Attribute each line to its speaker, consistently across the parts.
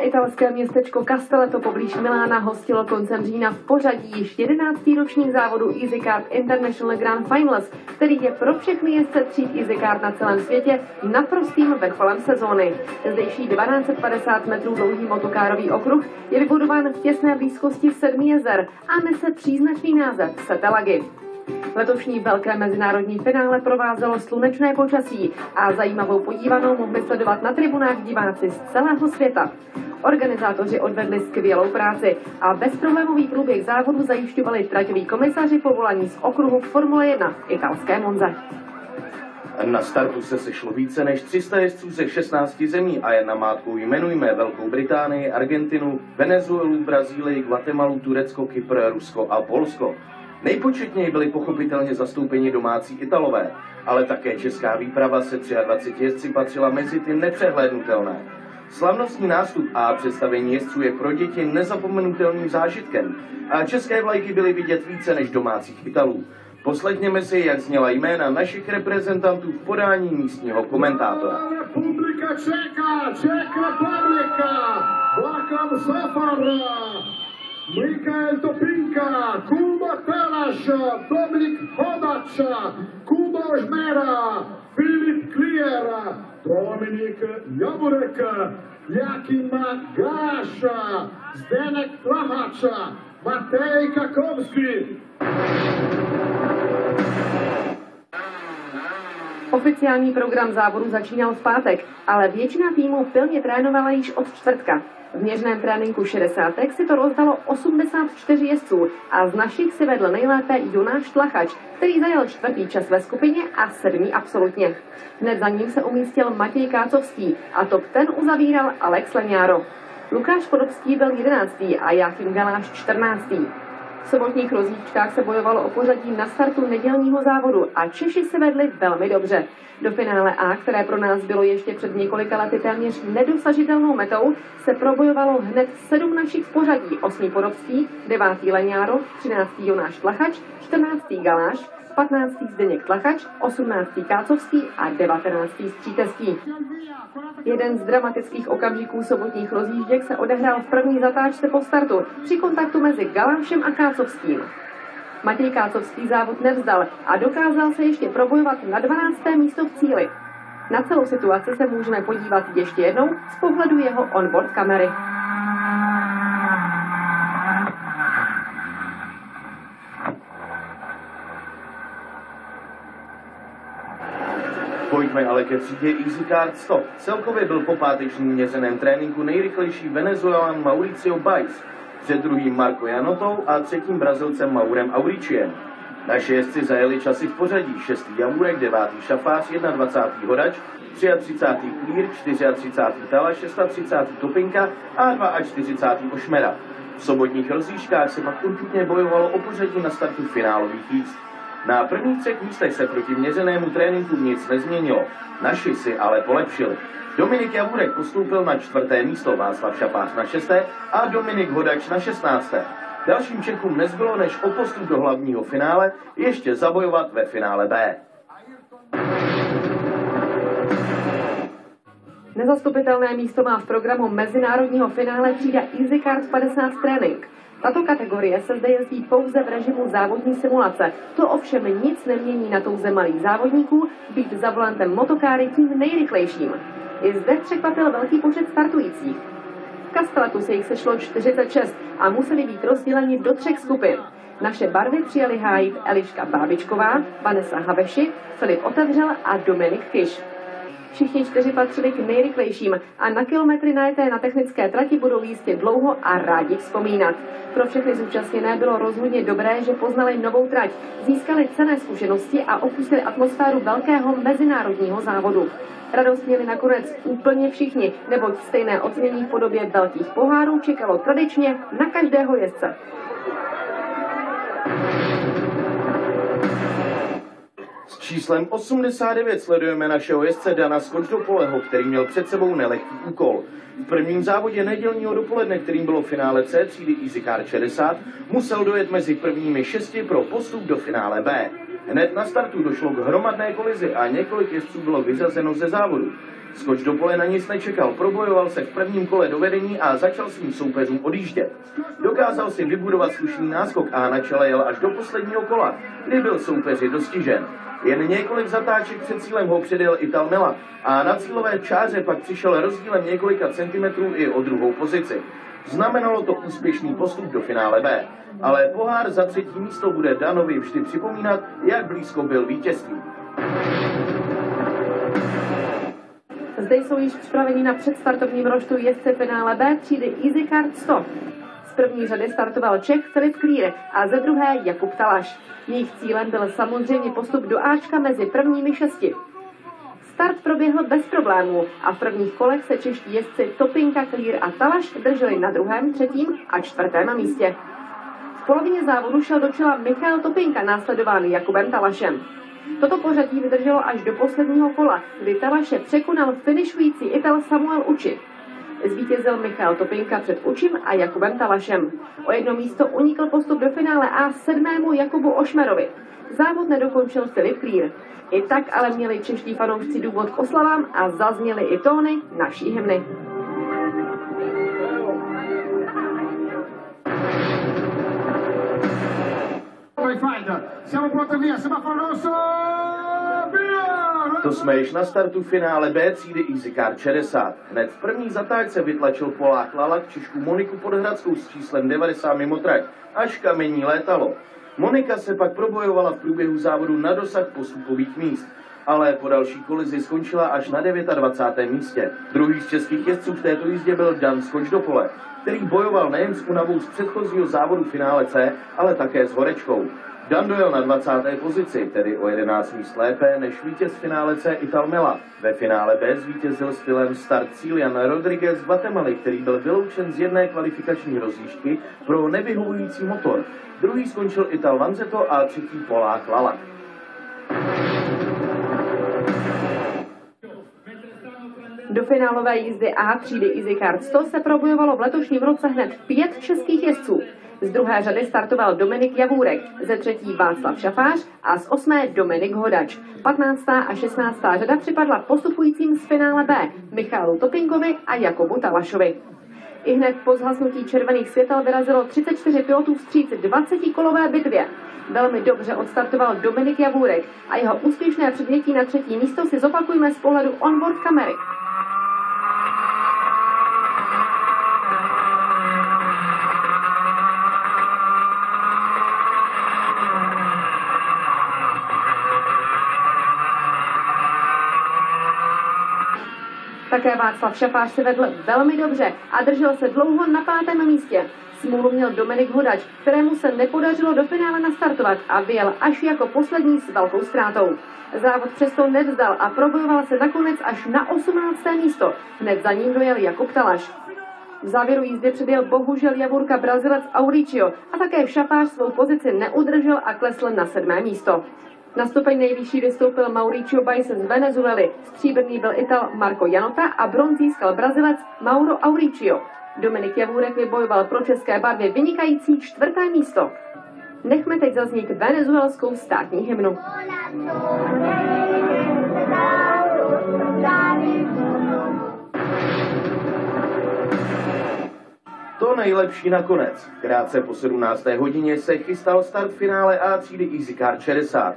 Speaker 1: italské městečko Castelletto poblíž Milána hostilo koncem října v pořadí již 11. ročník závodu EasyCart International Grand Finals, který je pro všechny jezdce tříd EasyCart na celém světě naprostým vrcholem sezóny. Zdejší 1250 metrů dlouhý motokárový okruh je vybudován v těsné blízkosti 7 jezer a nese příznačný název Setalag. Letošní velké mezinárodní finále provázelo slunečné počasí a zajímavou podívanou mohli sledovat na tribunách diváci z celého světa. Organizátoři odvedli skvělou práci a bezproblémový průběh závodu zajišťovali traťoví komisaři povolaní z okruhu Formule 1 italské Monze.
Speaker 2: Na startu se sešlo více než 300 jezdců ze 16 zemí a jen namátkou jmenujme Velkou Británii, Argentinu, Venezuelu, Brazílii, Guatemalu, Turecko, Kypr, Rusko a Polsko. Nejpočetněji byli pochopitelně zastoupeni domácí Italové, ale také česká výprava se 23 jezdci patřila mezi ty nepřehlédnutelné. Slavnostní nástup a představení jezdců je pro děti nezapomenutelným zážitkem a české vlajky byly vidět více než domácích Italů. Poslechněme si, jak zněla jména našich reprezentantů v podání místního komentátora.
Speaker 3: Republika Čeka, Czech Republika, Vlakom Safar, Mikael Topinka, Kuba Telaš, Dominik Hodač, Kuba Žmera, Filip Klier, Dominik Jaburek, Jakým Galáš, Zdeněk Tlahač, Matej Kakovský.
Speaker 1: Oficiální program závodu začínal v pátek, ale většina týmů pilně trénovala již od čtvrtka. V měřném tréninku 60 si to rozdalo 84 jezdců a z našich si vedl nejlépe Jonáš Tlachač, který zajel 4. čas ve skupině a 7. absolutně. Hned za ním se umístil Matěj Kácovský a top ten uzavíral Alex Leňáro. Lukáš Podobský byl 11. a Jakým Galáš 14. V sobotních rozjížďkách se bojovalo o pořadí na startu nedělního závodu a Češi se vedli velmi dobře. Do finále A, které pro nás bylo ještě před několika lety téměř nedosažitelnou metou, se probojovalo hned 7 našich v pořadí: 8. Podobský, 9. Leňáro, 13. Jonáš Tlachač, 14. Galáš, 15. Zdeněk Tlachač, 18. Kácovský a 19. Stříteský. Jeden z dramatických okamžiků sobotních rozjížděk se odehrál v první zatáčce po startu při kontaktu mezi Galášem a Kácovským. Matěj Kácovský závod nevzdal a dokázal se ještě probojovat na 12. místo v cíli. Na celou situaci se můžeme podívat ještě jednou z pohledu jeho onboard kamery.
Speaker 2: Pojďme ale ke třídě EasyCart 100. Celkově byl po pátečním měřeném tréninku nejrychlejší Venezuelan Mauricio Baez, před druhým Marco Janotou a třetím Brazilcem Maurem Auriciem. Naši jezdci zajeli časy v pořadí: 6. Jamurek, 9. Šafář, 21. Hodač, 33. Klír, 34. Tala, 36. Topinka a 42. Ošmera. V sobotních rozjížďkách se pak určitě bojovalo o pořadí na startu finálových jízd. Na prvních 3 místech se proti měřenému tréninku nic nezměnilo. Naši si ale polepšili. Dominik Jaburek postoupil na 4. místo, Václav Šapář na 6. a Dominik Hodač na 16. Dalším Čechům nezbylo než o postup do hlavního finále ještě zabojovat ve finále B.
Speaker 1: Nezastupitelné místo má v programu mezinárodního finále třída EasyCart 50 trénink. Tato kategorie se zde jezdí pouze v režimu závodní simulace. To ovšem nic nemění na touze malých závodníků být za volantem motokáry tím nejrychlejším. I zde překvapil velký počet startujících. V Castellettu se jich sešlo 46 a museli být rozděleni do 3 skupin. Naše barvy přijali hájit Eliška Bábičková, Vanessa Haveši, Filip Otevřel a Dominik Kyš. Všichni 4 patřili k nejrychlejším a na kilometry najeté na technické trati budou jistě dlouho a rádi vzpomínat. Pro všechny zúčastněné bylo rozhodně dobré, že poznali novou trať, získali cenné zkušenosti a okusili atmosféru velkého mezinárodního závodu. Radost měli nakonec úplně všichni, neboť stejné ocenění v podobě velkých pohárů čekalo tradičně na každého jezdce.
Speaker 2: Z číslem 89 sledujeme našeho jezdce Dana Skočdopoleho, který měl před sebou nelehký úkol. V prvním závodě nedělního dopoledne, kterým bylo finále C třídy EasyCar 60, musel dojet mezi prvními 6 pro postup do finále B. Hned na startu došlo k hromadné kolizi a několik jezdců bylo vyřazeno ze závodu. Skočdopole na nic nečekal, probojoval se v prvním kole do vedení a začal svým soupeřům odjíždět. Dokázal si vybudovat slušný náskok a na čele jel až do posledního kola, kdy byl soupeři dostižen. Jen několik zatáček před cílem ho předjel Ital Mela a na cílové čáře pak přišel rozdílem několika centimetrů i o druhou pozici. Znamenalo to úspěšný postup do finále B, ale pohár za třetí místo bude Danovi vždy připomínat, jak blízko byl vítězství.
Speaker 1: Zde jsou již připraveni na předstartovním roštu jezdce finále B třídy EasyCar 100. Z první řady startoval Čech Filip Klír a ze druhé Jakub Talaš. Jejich cílem byl samozřejmě postup do Ačka mezi prvními 6. Start proběhl bez problémů a v prvních kolech se čeští jezdci Topinka, Klír a Talaš drželi na 2., 3. a 4. místě. V polovině závodu šel do čela Michal Topinka, následován Jakubem Talašem. Toto pořadí vydrželo až do posledního kola, kdy Talaše překonal finišující Ital Samuel Uči. Zvítězil Michal Topinka před Učím a Jakubem Talašem. O jedno místo unikl postup do finále A 7. Jakubu Ošmerovi. Závod nedokončil Filip Klír. I tak ale měli čeští fanoušci důvod k oslavám a zazněly i tóny naší hymny.
Speaker 2: To jsme již na startu finále B třídy EasyCar 60. Hned v první zatáčce vytlačil Polák Lalak Češku Moniku Podhradskou s číslem 90 mimo trať, až kamení létalo. Monika se pak probojovala v průběhu závodu na dosah postupových míst, ale po další kolizi skončila až na 29. místě. Druhý z českých jezdců v této jízdě byl Dan Skočdopole, který bojoval nejen s únavou z předchozího závodu finále C, ale také s horečkou. Dan dojel na 20. pozici, tedy o 11 míst lépe než vítěz finále C Ital Mela. Ve finále B zvítězil stylem start Cílian Rodriguez z Guatemaly, který byl vyloučen z jedné kvalifikační rozjížďky pro nevyhovující motor. Druhý skončil Ital Vanzeto a třetí Polák Lalak.
Speaker 1: Do finálové jízdy A třídy EasyCar 100 se probojovalo v letošním roce hned 5 českých jezdců. Z druhé řady startoval Dominik Javůrek, ze třetí Václav Šafář a z 8. Dominik Hodač. 15. a 16. řada připadla postupujícím z finále B Michalu Topinkovi a Jakubu Talašovi. I hned po zhasnutí červených světel vyrazilo 34 pilotů vstříc 20-kolové bitvě. Velmi dobře odstartoval Dominik Javůrek a jeho úspěšné předjetí na 3. místo si zopakujeme z pohledu onboard kamery. Také Václav Šafář se vedl velmi dobře a držel se dlouho na 5. místě. Smůlu měl Dominik Hodač, kterému se nepodařilo do finále nastartovat a vyjel až jako poslední s velkou ztrátou. Závod přesto nevzdal a probojoval se nakonec až na 18. místo. Hned za ním dojel Jakub Talaš. V závěru jízdy předjel bohužel Javůrka Brazilec Auricio a také Šafář svou pozici neudržel a klesl na 7. místo. Na stupeň nejvyšší vystoupil Mauricio Bajse z Venezuely, stříbrný byl Ital Marco Janota a bronz získal Brazilec Mauro Auricio. Dominik Javůrek vybojoval pro české barvy vynikající 4. místo. Nechme teď zaznít venezuelskou státní hymnu.
Speaker 2: To nejlepší nakonec. Krátce po 17. hodině se chystal start finále A třídy EasyCar 60.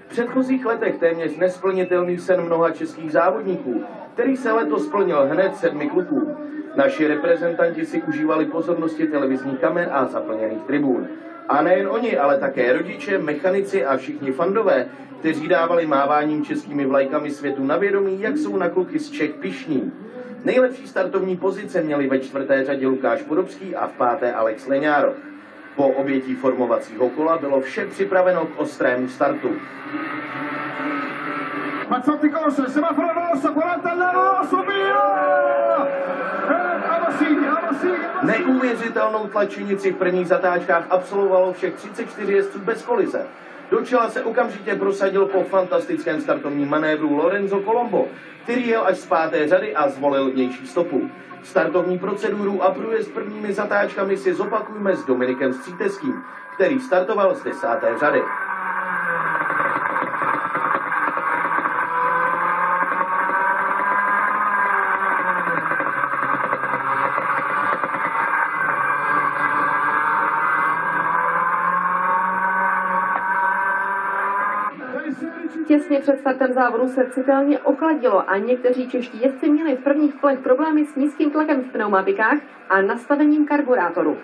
Speaker 2: V předchozích letech téměř nesplnitelný sen mnoha českých závodníků, který se letos splnil hned 7 kluků. Naši reprezentanti si užívali pozornosti televizních kamer a zaplněných tribún. A nejen oni, ale také rodiče, mechanici a všichni fandové, kteří dávali máváním českými vlajkami světu na vědomí, jak jsou na kluky z Čech pyšní. Nejlepší startovní pozice měli ve 4. řadě Lukáš Podobský a v 5. Alex Leňárov. Po obětí formovacího kola bylo vše připraveno k ostrému startu. Neuvěřitelnou tlačenici v prvních zatáčkách absolvovalo všech 34 jezdců bez kolize. Do čela se okamžitě prosadil po fantastickém startovním manévru Lorenzo Colombo, který jel až z 5. řady a zvolil vnější stopu. Startovní proceduru a průjezd prvními zatáčkami si zopakujeme s Dominikem Stříteským, který startoval z 10. řady.
Speaker 1: Těsně před startem závodu se citelně ochladilo a někteří čeští jezdci měli v prvních kolech problémy s nízkým tlakem v pneumatikách a nastavením karburátoru.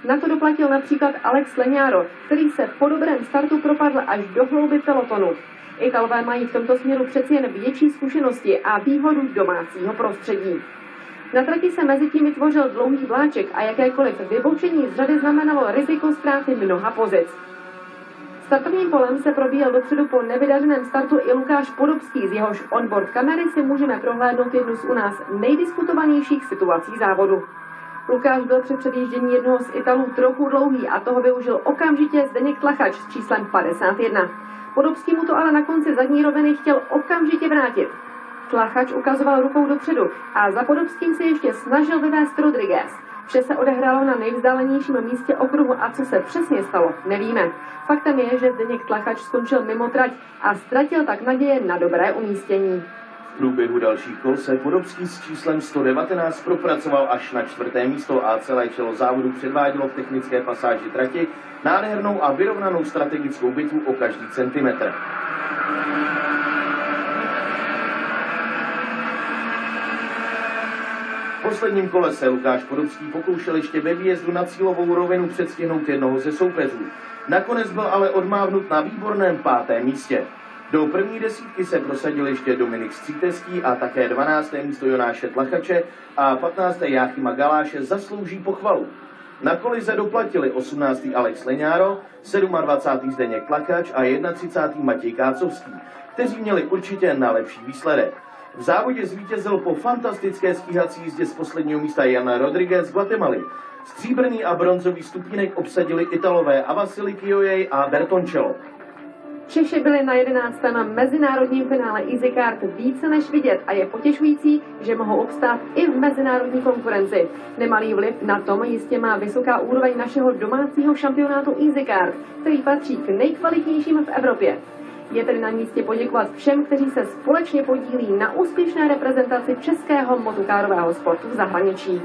Speaker 1: Na to doplatil například Alex Legnaro, který se po dobrém startu propadl až do hlouby pelotonu. Italové mají v tomto směru přeci jen větší zkušenosti a výhodu domácího prostředí. Na trati se mezitím vytvořil dlouhý vláček a jakékoliv vyboučení z řady znamenalo riziko ztráty mnoha pozic. Startovním polem se probíjel dopředu po nevydařeném startu i Lukáš Podobský, z jehož onboard kamery si můžeme prohlédnout jednu z u nás nejdiskutovanějších situací závodu. Lukáš byl při předjíždění jednoho z Italů trochu dlouhý a toho využil okamžitě Zdeněk Tlachač s číslem 51. Podobský mu to ale na konci zadní roviny chtěl okamžitě vrátit. Tlachač ukazoval rukou dopředu a za Podobským se ještě snažil vyvést Rodriguez. Vše se odehrálo na nejvzdálenějším místě okruhu a co se přesně stalo, nevíme. Faktem je, že Zdeněk Tlachač skončil mimo trať a ztratil tak naděje na dobré umístění.
Speaker 2: V průběhu dalších kol se Podobský s číslem 119 propracoval až na 4. místo a celé čelo závodu předvádělo v technické pasáži trati nádhernou a vyrovnanou strategickou bitvu o každý centimetr. V posledním kole se Lukáš Podobský pokoušel ještě ve výjezdu na cílovou rovinu předstihnout jednoho ze soupeřů. Nakonec byl ale odmávnut na výborném 5. místě. Do první desítky se prosadil ještě Dominik Stříteský a také 12. místo Jonáše Tlachače a 15. Jáchyma Galáše zaslouží pochvalu. Na kolize doplatili 18. Alex Legnaro, 27. Zdeněk Tlachač a 31. Matěj Kácovský, kteří měli určitě na lepší výsledek. V závodě zvítězil po fantastické stíhací jízdě z posledního místa Jan Rodriguez z Guatemaly. Stříbrný a bronzový stupínek obsadili Italové Avasili Kiojej a Bertoncello.
Speaker 1: Češi byli na 11. mezinárodním finále EasyCard více než vidět a je potěšující, že mohou obstát i v mezinárodní konkurenci. Nemalý vliv na tom jistě má vysoká úroveň našeho domácího šampionátu EasyCard, který patří k nejkvalitnějším v Evropě. Je tedy na místě poděkovat všem, kteří se společně podílí na úspěšné reprezentaci českého motokárového sportu v zahraničí.